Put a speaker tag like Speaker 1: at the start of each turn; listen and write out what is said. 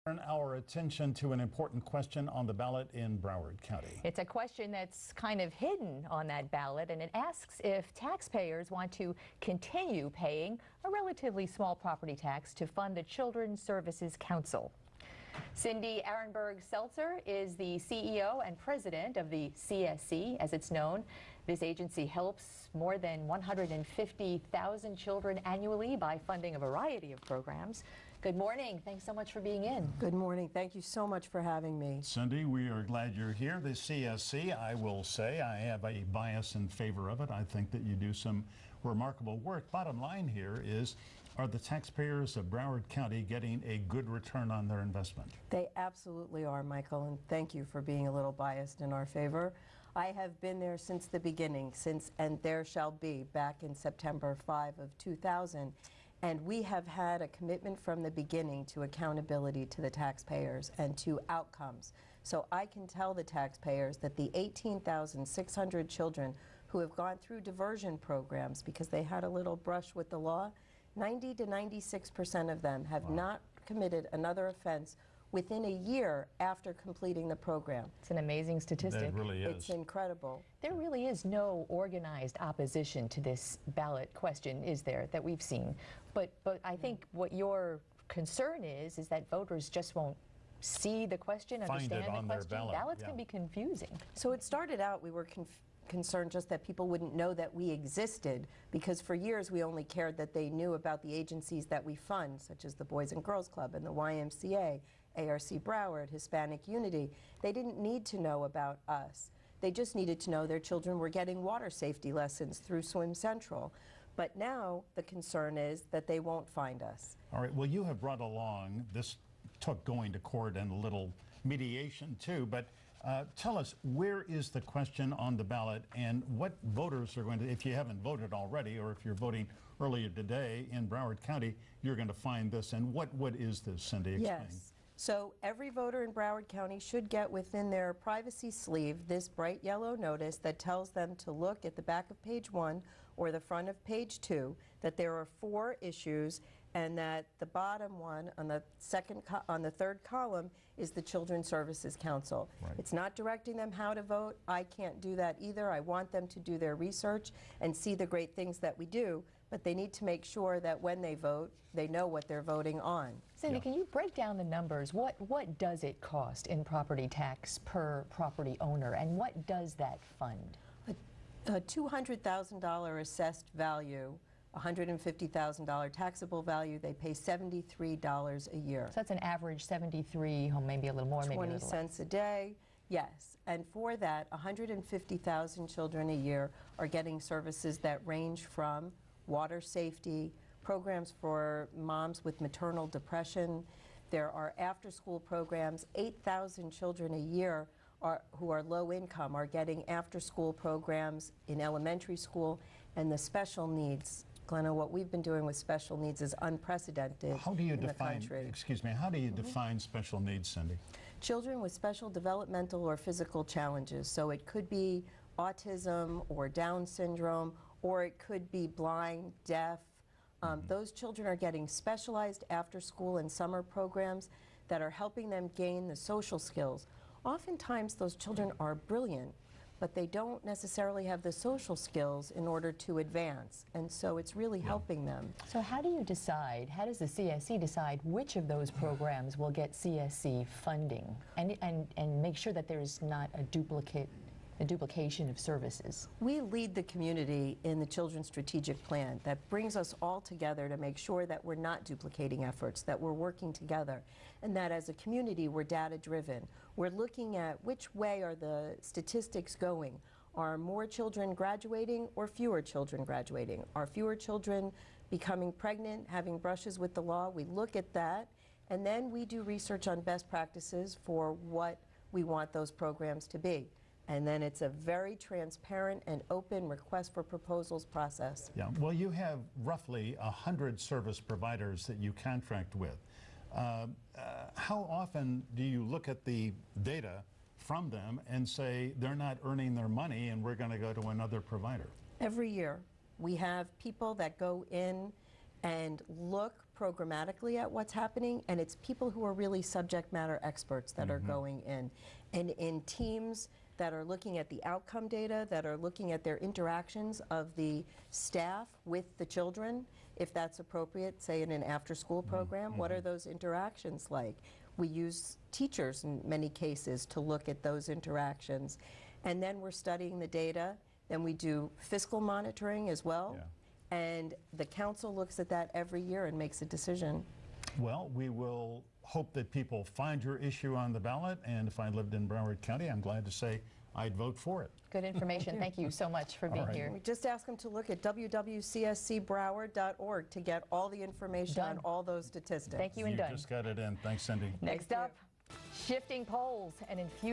Speaker 1: Turn our attention to an important question on the ballot in Broward County.
Speaker 2: It's a question that's kind of hidden on that ballot, and it asks if taxpayers want to continue paying a relatively small property tax to fund the Children's Services Council. Cindy Ehrenberg-Seltzer is the CEO and president of the CSC, as it's known. This agency helps more than 150,000 children annually by funding a variety of programs. Good morning. Thanks so much for being in.
Speaker 3: Good morning. Thank you so much for having me.
Speaker 1: Cindy, we are glad you're here. The CSC, I will say, I have a bias in favor of it. I think that you do some remarkable work. Bottom line here is, are the taxpayers of Broward County getting a good return on their investment?
Speaker 3: They absolutely are, Michael, and thank you for being a little biased in our favor. I have been there since the beginning, and there shall be, back in September 5 of 2000. And we have had a commitment from the beginning to accountability to the taxpayers and to outcomes. So I can tell the taxpayers that the 18,600 children who have gone through diversion programs because they had a little brush with the law, 90 to 96% of them have not committed another offense within a year after completing the program.
Speaker 2: It's an amazing statistic.
Speaker 1: It really is.
Speaker 3: It's incredible.
Speaker 2: There really is no organized opposition to this ballot question, is there, that we've seen? But I think what your concern is that voters just won't see the question, understand the question. Ballots can be confusing.
Speaker 3: So it started out, we were concerned just that people wouldn't know that we existed, because for years we only cared that they knew about the agencies that we fund, such as the Boys and Girls Club and the YMCA, ARC Broward, Hispanic Unity. They didn't need to know about us. They just needed to know their children were getting water safety lessons through Swim Central. But now the concern is that they won't find us.
Speaker 1: All right, well, you have brought along, this took going to court and a little mediation too, but tell us, where is the question on the ballot and what voters are going to, if you haven't voted already or if you're voting earlier today in Broward County, you're going to find this. And what is this, Cindy? Explain.
Speaker 3: Yes. So every voter in Broward County should get within their privacy sleeve this bright yellow notice that tells them to look at the back of page 1 or the front of page 2, that there are 4 issues, and that the bottom one on the third column is the Children's Services Council.
Speaker 1: Right.
Speaker 3: It's not directing them how to vote. I can't do that either. I want them to do their research and see the great things that we do, but they need to make sure that when they vote, they know what they're voting on.
Speaker 2: Cindy, can you break down the numbers? What does it cost in property tax per property owner, and what does that fund?
Speaker 3: A $200,000 assessed value, $150,000 taxable value, they pay $73 a year.
Speaker 2: So that's an average 73, maybe a little more, maybe a little less.
Speaker 3: 20 cents a day, yes. And for that, 150,000 children a year are getting services that range from water safety, programs for moms with maternal depression. There are after-school programs. 8,000 children a year who are low income are getting after-school programs in elementary school, and the special needs. Glenna, what we've been doing with special needs is unprecedented in the country.
Speaker 1: Excuse me, how do you define special needs, Cindy?
Speaker 3: Children with special developmental or physical challenges. So it could be autism or Down syndrome, or it could be blind, deaf. Those children are getting specialized after-school and summer programs that are helping them gain the social skills. Oftentimes those children are brilliant, but they don't necessarily have the social skills in order to advance, and so it's really helping them.
Speaker 2: So how do you decide, how does the CSC decide which of those programs will get CSC funding and make sure that there's not a duplication of services?
Speaker 3: We lead the community in the Children's Strategic Plan that brings us all together to make sure that we're not duplicating efforts, that we're working together, and that as a community we're data-driven. We're looking at which way are the statistics going. Are more children graduating or fewer children graduating? Are fewer children becoming pregnant, having brushes with the law? We look at that, and then we do research on best practices for what we want those programs to be. And then it's a very transparent and open request for proposals process.
Speaker 1: Yeah, well, you have roughly 100 service providers that you contract with. How often do you look at the data from them and say they're not earning their money and we're going to go to another provider?
Speaker 3: Every year we have people that go in and look programmatically at what's happening, and it's people who are really subject matter experts that are going in. And in teams that are looking at the outcome data, that are looking at their interactions of the staff with the children, if that's appropriate, say in an after-school program, what are those interactions like? We use teachers in many cases to look at those interactions. And then we're studying the data, then we do fiscal monitoring as well.
Speaker 1: Yeah.
Speaker 3: And the council looks at that every year and makes a decision.
Speaker 1: Well, we will hope that people find your issue on the ballot, and if I lived in Broward County, I'm glad to say I'd vote for it.
Speaker 2: Good information. Thank you so much for being
Speaker 1: right.
Speaker 2: here.
Speaker 3: We just ask them to look at www.cscbroward.org to get all the information on all those statistics.
Speaker 2: Thank you, and
Speaker 1: You
Speaker 2: done.
Speaker 1: just got it in. Thanks, Cindy.
Speaker 2: Next up, shifting polls and infusion.